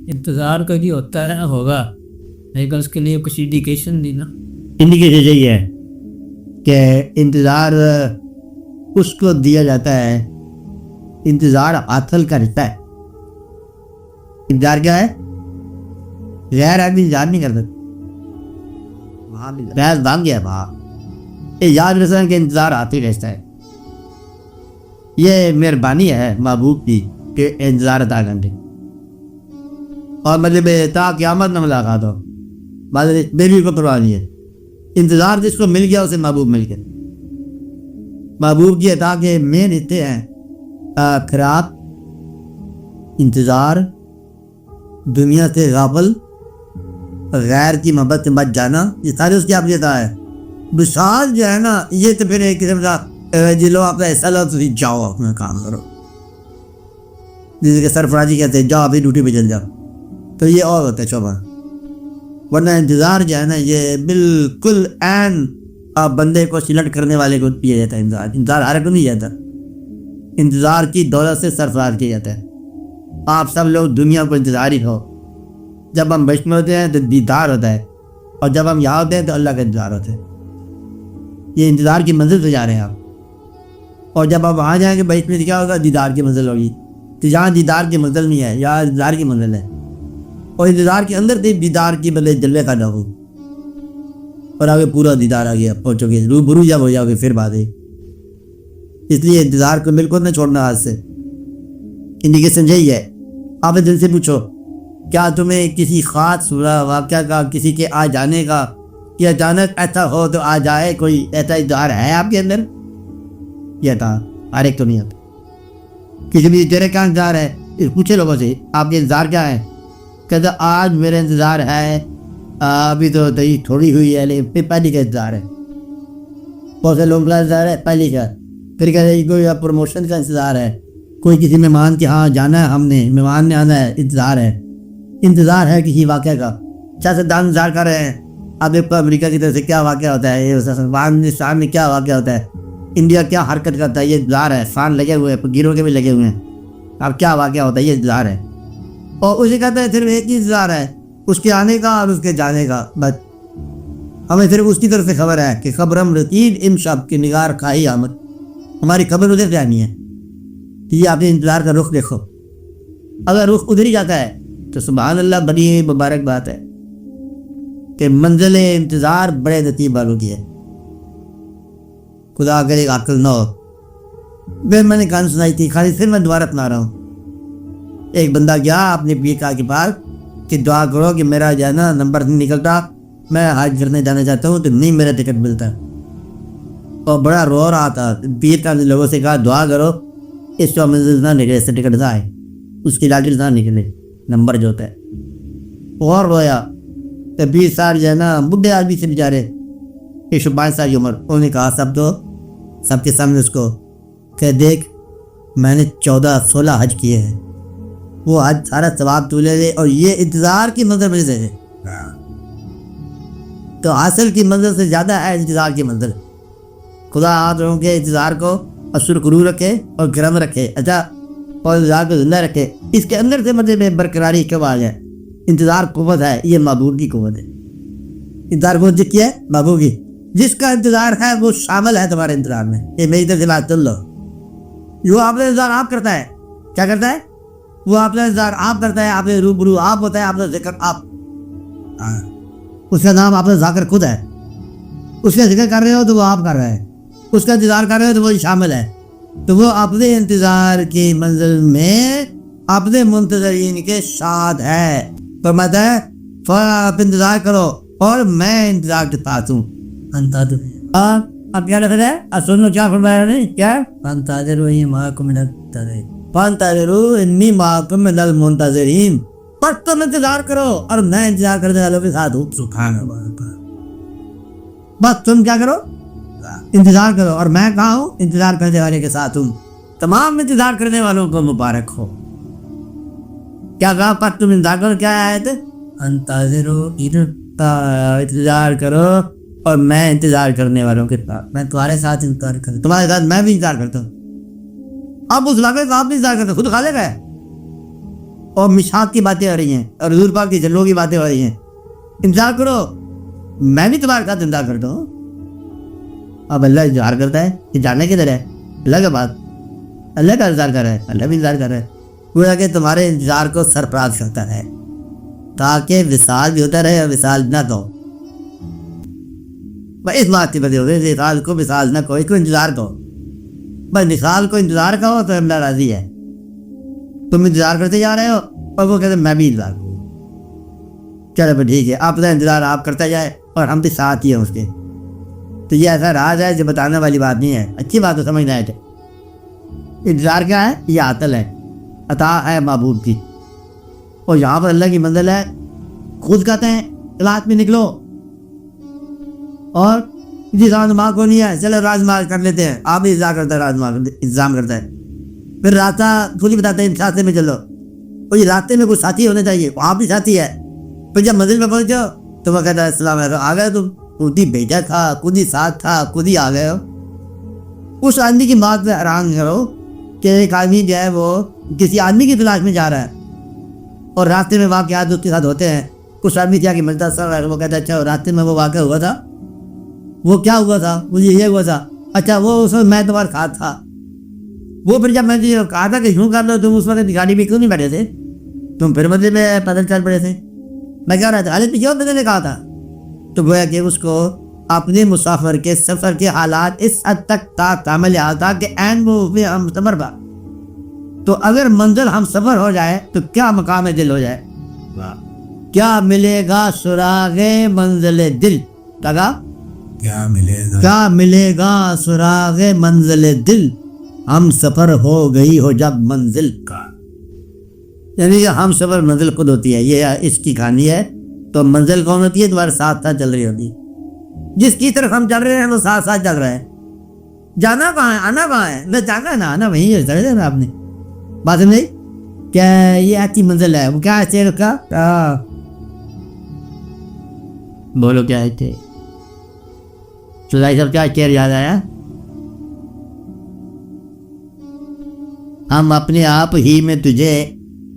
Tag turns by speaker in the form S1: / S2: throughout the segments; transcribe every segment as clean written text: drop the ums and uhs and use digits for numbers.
S1: انتظار کا جو ہوتا ہے ہوگا لیکن اس کے لیے کچھ انڈیکیشن دی نا.
S2: انڈیکیشن یہی ہے کہ انتظار اس کو دیا جاتا ہے، انتظار حاصل کرتا ہے. انتظار کیا ہے؟ غیر آدمی انتظار نہیں کرتا. بحث بھاگ گیا وہاں. یہ یاد رکھنا کہ انتظار آتے رہتا ہے. یہ مہربانی ہے محبوب کی کہ انتظار عطا کر دے. اور مطلب تا قیامت نہ ملاقات ہو، میری کو پرواہ نہیں ہے. انتظار جس کو مل گیا اسے محبوب مل گیا. محبوب کی عطا کے مین حصے ہیں خراب، انتظار، دنیا سے غافل، غیر کی محبت سے بچ جانا، یہ سارے اس کی آپ کی عطا ہے. وصال جو ہے نا، یہ تو پھر ایک قسم کا جلو آپ کا حصہ لو تو جاؤ اپنا کام کرو، جیسے کہ سرفرازی کہتے ہیں جاؤ ابھی ڈیوٹی پہ چل جاؤ، تو یہ اور ہوتا ہے شعبہ. ورنہ انتظار جو ہے نا یہ بالکل عین بندے کو سلیکٹ کرنے والے کو دیا جاتا ہے. انتظار ہر کو نہیں جاتا. انتظار کی دولت سے سرفراز کیا جاتا ہے. آپ سب لوگ دنیا کو انتظار ہی ہو. جب ہم بچ میں ہوتے ہیں تو دیدار ہوتا ہے، اور جب ہم یہاں ہوتے ہیں تو اللہ کا انتظار ہوتا ہے. یہ انتظار کی منزل سے جا رہے ہیں آپ. اور جب آپ وہاں جائیں گے بچ میں کیا ہوگا؟ دیدار کی منزل ہوگی. تو یہاں دیدار کی منزل نہیں ہے، یہاں انتظار کی منزل ہے. اور انتظار کے اندر سے دیدار کی بدلے جلوے کا نہ ہو، اور آگے پورا دیدار آ گیا پہنچو گے روبرو جب ہو جاؤ گے پھر بات ہے. اس لیے انتظار کو بالکل نہ چھوڑنا ہاتھ سے. انڈیکیشن یہی ہے. آپ دل سے پوچھو کیا تمہیں کسی خاص واقعہ کا، کسی کے آ جانے کا، یا اچانک ایسا ہو تو آ جائے، کوئی ایسا انتظار ہے آپ کے اندر؟ یہ تھا ہر ایک تو نہیں آتا. کسی بھی تیرے کا انتظار ہے، پوچھے لوگوں سے آپ کے انتظار کیا ہے؟ کہتا آج میرا انتظار ہے ابھی تو تھوڑی ہوئی ہے لیکن پھر پہلی کا انتظار ہے. بہت سے لوگوں کا انتظار ہے پہلی کا. پھر کہتے ہیں کوئی پروموشن کا انتظار ہے، کوئی کسی مہمان کے ہاں جانا ہے، ہم نے مہمان نے آنا ہے، انتظار ہے. انتظار ہے کسی واقعہ کا. سیاستدان انتظار کر رہے ہیں اب دیکھو امریکہ کی طرف سے کیا واقعہ ہوتا ہے، افغانستان میں کیا واقعہ ہوتا ہے، انڈیا کیا حرکت کرتا ہے، یہ انتظار ہے. فان لگے ہوئے ہیں، گیروں کے بھی لگے ہوئے ہیں. اب کیا واقعہ ہوتا ہے یہ انتظار ہے. اور اسے کہتا ہے صرف ایک ہی انتظار ہے، اس کے آنے کا اور اس کے جانے کا. بس ہمیں صرف اس کی طرف سے خبر ہے کہ خبرم رسید امشب کی نگار کھائی آمد. ہماری خبر ادھر سے آنی ہے. یہ آپ نے انتظار کا رخ دیکھو. اگر رخ ادھر ہی جاتا ہے تو سبحان اللہ بڑی مبارک بات ہے کہ منزل انتظار بڑے نصیب والوں کی ہے. خدا کرے عقل نہ ہو. پھر میں نے کہانی سنائی تھی، خالی پھر میں دوبارہ اپنا رہا ہوں. ایک بندہ گیا اپنے پیر کا کے پاس کہ دعا کرو کہ میرا جو ہے نا نمبر نہیں نکلتا، میں حج کرنے جانا چاہتا ہوں تو نہیں میرا ٹکٹ ملتا. اور بڑا رو رہا تھا. پیر کا لوگوں سے کہا دعا کرو اس کو منزل نہ نکلے، اس سے ٹکٹ نہ آئے، اس کی لاٹھی نہ نکلے، نمبر جو ہوتا ہے. اور رویا. تو 20 سال جو ہے نا بڈھے آدمی سے بیچارے 122 سال کی عمر، انہوں نے کہا سب کے سامنے اس کو کہ دیکھ میں نے 14-16 حج کیے ہیں، وہ حج سارا ثواب تو لے لے، اور یہ انتظار کی منزل میں سے ہے. تو حاصل کی منزل سے زیادہ ہے انتظار کی منزل. خدا آپ لوگوں کے انتظار کو سرخرو رکھے اور گرم رکھے، اچھا، اور انتظار کو زندہ رکھے. اس کے اندر سے مطلب برقراری کیوں آ جائے. انتظار قوت ہے، یہ محبوب کی قوت ہے. انتظار قوت جس ہے محبوب کی. جس کا انتظار ہے وہ شامل ہے تمہارے انتظار میں. یہ میری طرف سے بات سن لو. جو آپ نے انتظار آپ کرتا ہے، کیا کرتا ہے؟ وہ آپ کا انتظار آپ کرتا ہے، آپ نے روبرو آپ ہوتا ہے، آپ کا ذکر آپ، اس کا نام آپ کا ذاکر خود ہے. اس کا ذکر کر رہے ہو تو وہ آپ کر رہا ہے، اس کا انتظار کر رہے ہو تو وہ شامل ہے. تو وہ اپنے انتظار کی منزل میں اپنے منتظرین کے ساتھ ہے. فرماتا ہے آپ انتظار کرو اور میں انتظار کے پاس ہوں. اب کیا لکھ رہا ہے؟ سن لو کیا فرمایا نے، کیا فانتظروا معکم من المنتظرین، فانتظروا انی معکم من المنتظرین. پر تم انتظار کرو اور میں انتظار کرنے والوں کے ساتھ ہوں. سبحان اللہ. بس تم کیا کرو؟ انتظار کرو اور میں کہاں ہوں؟ انتظار کرنے والے کے ساتھ ہوں. تمام انتظار کرنے والوں کو مبارک ہو. کیا کہا؟ پر تم انتظار کرو. کیا آیت ہے؟ انتظروا، انتظار کرو اور میں انتظار کرنے والوں کے ساتھ، میں تمہارے ساتھ انتظار کرتا، تمہارے ساتھ میں بھی انتظار کرتا ہوں. اب اس واقعے کا آپ بھی انتظار کرتے، خود خالق ہے اور مشاق کی باتیں ہو رہی ہیں اور حضور پاک کی جلووں کی باتیں ہو رہی ہیں. انتظار کرو, میں بھی تمہارے ساتھ انتظار کرتا ہوں. اب اللہ انتظار کرتا ہے کہ جانا کدھر ہے؟ اللہ کے بات, اللہ کا انتظار کر رہا ہے, اللہ بھی انتظار کر رہا ہے. گویا کہ تمہارے انتظار کو سرفراز کرتا ہے تاکہ وصال بھی ہوتا رہے اور وصال نہ کہو. بس اس بات کی وجہ سے وصال کو وصال نہ کہو, اس کو انتظار کہو. بس وصال کو انتظار کہو تو اللہ راضی ہے. تم انتظار کرتے جا رہے ہو اور وہ کہتے ہیں میں بھی انتظار کروں. چلو پھر ٹھیک ہے, آپ کا انتظار آپ کرتا جائے اور ہم بھی ساتھ ہی ہیں اس کے. تو یہ ایسا راز ہے جو بتانے والی بات نہیں ہے, اچھی بات تو سمجھنا ہے. انتظار کیا ہے؟ یہ عطل ہے, عطا ہے محبوب کی. اور یہاں پر اللہ کی منزل ہے, خود کہتے ہیں رات میں نکلو اور کسی رازماں کو نہیں ہے, چلو رازماں کر لیتے ہیں. آپ بھی انتظار کرتا ہے, رازماں انتظام کرتا ہے. پھر راستہ خود ہی بتاتے ہیں راستے میں چلو, اور یہ راستے میں کوئی ساتھی ہونا چاہیے, وہاں بھی ساتھی ہے. پھر جب منزل میں پہنچو تو وہ کہتا ہے السلام علیکم, آ گئے تم, خود ہی بھیجا تھا, خود ہی ساتھ تھا, خود ہی آ گئے ہو. اس آدمی کی بات پہ حیران کرو کہ ایک آدمی جو ہے وہ کسی آدمی کی تلاش میں جا رہا ہے اور راستے میں واقعات اس کے ساتھ ہوتے ہیں. کچھ آدمی کیا کہ ملتا سر, وہ کہتا ہے اچھا راستے میں وہ واقعہ ہوا تھا, وہ کیا ہوا تھا, مجھے یہ ہوا تھا, اچھا وہ اس وقت میں تمہارے ساتھ تھا. وہ پھر جب میں نے کہا تھا کہ یوں کر لو, تم اس وقت گاڑی میں کیوں نہیں بیٹھے تھے, تم پھر مطلب میں پیدل چل پڑے تھے. میں کہہ رہا تھا حالت میں کیوں میں نے کہا تھا. تو گویا کہ اس کو اپنے مسافر کے سفر کے حالات اس حد تک تعامل آتا کہ عین وہ ہم سفر پر. تو اگر منزل ہم سفر ہو جائے تو کیا مقام دل ہو جائے, کیا ملے گا سراغ منزل دل. لگا کیا ملے گا سراغ منزل دل, ہم سفر ہو گئی ہو جب منزل کا. یعنی کہ ہم سفر منزل خود ہوتی ہے, یہ اس کی کہانی ہے. تو منزل کون ہوتی ہے؟ تمہارے ساتھ ساتھ چل رہی ہوتی ہے. جس کی طرف ہم چل رہے ہیں وہ ساتھ ساتھ چل رہا ہے. جانا کہاں ہے, آنا کہاں ہے؟ نہ جانا ہے نہ آنا, وہیں ہے. چلے جانا آپ نے بات نہیں. کیا یہ آتی منزل ہے, وہ کیا ہے شیر کا, بولو کیا ہے تھے سلائی سب, کیا شیر یاد آیا؟ ہم اپنے آپ ہی میں تجھے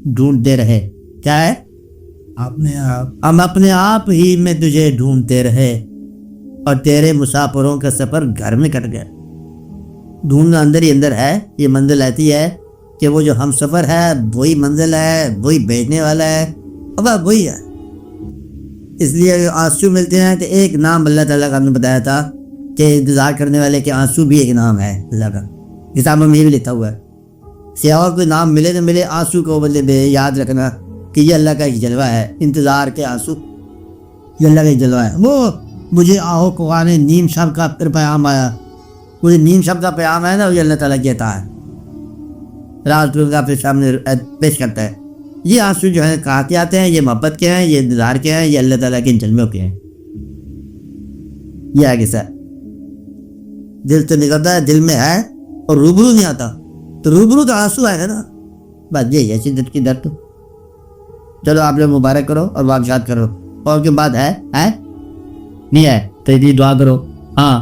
S2: ڈھونڈتے رہے. کیا ہے؟ ہم اپنے آپ ہی میں تجھے ڈھونڈتے رہے اور تیرے مسافروں کا سفر گھر میں کٹ گیا. ڈھونڈنا اندر ہی اندر ہے. یہ منزل ایسی ہے کہ وہ جو ہم سفر ہے وہی منزل ہے, وہی بھیجنے والا ہے, اب وہی ہے. اس لیے آنسو ملتے ہیں تو ایک نام اللہ تعالیٰ کا ہم نے بتایا تھا کہ انتظار کرنے والے کے آنسو بھی ایک نام ہے اللہ کا. کتابوں میں یہ بھی لکھا ہوا ہے. سیاح کوئی نام ملے تو ملے, آنسو کو مطلب یاد رکھنا کہ یہ اللہ کا ایک جلوہ ہے. انتظار کے آنسو یہ اللہ کا ایک جلوہ ہے. وہ مجھے آہو قرآن نیم شب کا پھر پیام آیا, مجھے نیم شب کا پیام ہے نا, یہ اللہ تعالیٰ کہتا ہے, رات کا پھر سامنے پیش کرتا ہے. یہ آنسو جو ہے کہاں کے آتے ہیں؟ یہ محبت کے ہیں, یہ انتظار کے ہیں, یہ اللہ تعالیٰ کے جلووں کے ہیں. یہ آگے سر دل تو نکلتا ہے, دل میں ہے اور روبرو نہیں آتا, تو روبرو تو آنسو آئے گا نا. بس یہی ہے شدت کی درد. چلو آپ لوگ مبارک کرو اور واقعات کرو. اور کے بعد ہے نہیں ہے تو یہ دعا کرو. ہاں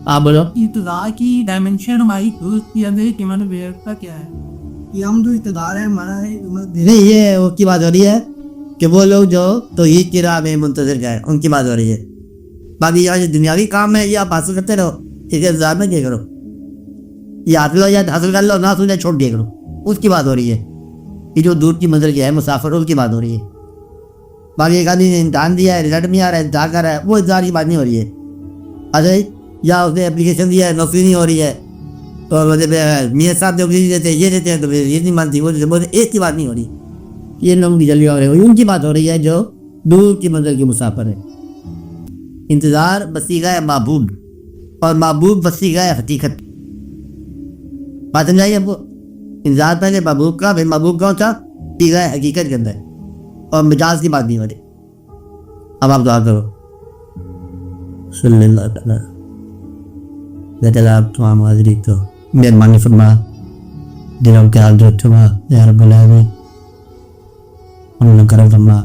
S2: آپ بولو.
S3: ابتداء کی ڈائمنشن ہماری درست کیا گئی کہ ہمارا ویرتا کیا ہے, یہ ہم جو اقتدار ہے ہمارا ہے.
S2: نہیں, یہ وہ کی بات ہو رہی ہے کہ وہ لوگ جو توحید کی راہ میں منتظر گئے ان کی بات ہو رہی ہے. باقی یہ دنیاوی کام ہے یہ آپ حاصل کرتے رہو, اس کے انتظار میں کیا کرو. یہ حاصل ہو جائے حاصل کر لو, نہ حاصل ہو جائے چھوڑ دیا کرو. اس کی بات ہو رہی ہے. یہ جو دور کی منزل کی ہے مسافر, اس کی بات ہو رہی ہے. باقی ایک آدمی نے امتحان دیا ہے, رزلٹ نہیں آ رہا ہے, انتظار کر رہا ہے, وہ انتظار کی بات نہیں ہو رہی ہے. اچھا یا اس نے اپلیکیشن دیا ہے, نوکری نہیں ہو رہی ہے, تو مطلب میاں صاحب نوکری دیتے ہیں, یہ دیتے ہیں, تو یہ نہیں مانتی, وہ ایک کی بات نہیں ہو رہی. یہ لوگوں کی جلدی ہو رہی ہے, ان کی بات ہو رہی ہے جو دور کی منزل کے مسافر ہے. انتظار وسیلہ محبوب اور محبوب وسیلہ حقیقت. بات سمجھائیے آپ کو. انتظار پہلے محبوب کا, پھر محبوب کون تھا؟ سیغہ حقیقت کے اندر, اور مجاز کی بات نہیں ہو رہی. اب آپ دعا کرو. صلی اللہ تعالیٰ بیٹا آپ تمام حاضری تو مہربانی فرما, دلوں کے حال درست فرما یا رب العالمین. ہم نے کرم فرما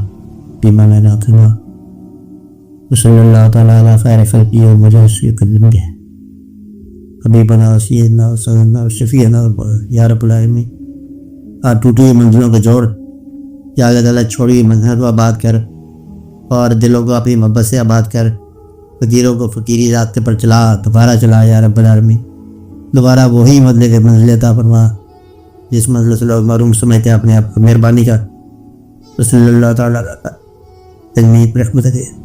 S2: بیما میں نہ فرما. صلی اللہ تعالیٰ علیہ خیر خلقی و مجاسی قدم گے حبیبنا سیدنا و شفیعنا یا رب العالمین. ٹوٹی ہوئی منزلوں کا جوڑ یا اللہ تعالیٰ چھوڑی مذہب کو آباد کر اور دلوں کو اپنی محبت سے آباد کر، فقیروں کو فقیری راستے پر چلا، دوبارہ چلا یا رب العالمین، دوبارہ وہی منزل عطا فرما جس منزل سے لوگ معروم سمجھتے ہیں اپنے آپ کو، مہربانی کا رسول اللہ تعالیٰ رحمت دے۔